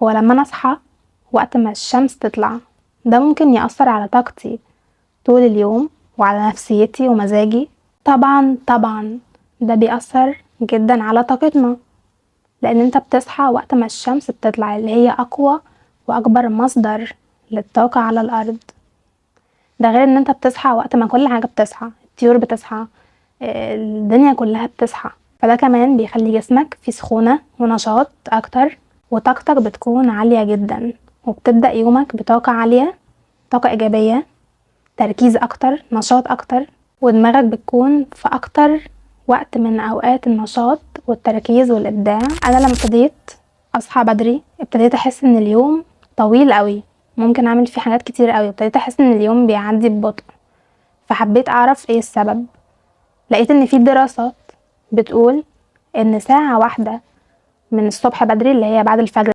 هو لما انا اصحى وقت ما الشمس تطلع ده ممكن يأثر على طاقتي طول اليوم وعلى نفسيتي ومزاجي. طبعا ده بيأثر جدا على طاقتنا، لان انت بتصحى وقت ما الشمس بتطلع اللي هي اقوى واكبر مصدر للطاقة على الارض. ده غير ان انت بتصحى وقت ما كل حاجة بتصحى، الطيور بتصحى، الدنيا كلها بتصحى، فده كمان بيخلي جسمك فيه سخونة ونشاط اكتر، وطاقتك بتكون عالية جدا، وبتبدأ يومك بطاقة عالية، طاقة ايجابية، تركيز اكتر، نشاط اكتر، ودماغك بتكون في اكتر وقت من اوقات النشاط والتركيز والابداع. انا لما ابتديت اصحى بدري ابتديت احس ان اليوم طويل قوي، ممكن اعمل فيه حاجات كتير قوي، ابتديت احس ان اليوم بيعدي ببطء، فحبيت اعرف ايه السبب. لقيت ان في دراسات بتقول ان ساعة واحدة من الصبح بدري اللي هي بعد الفجر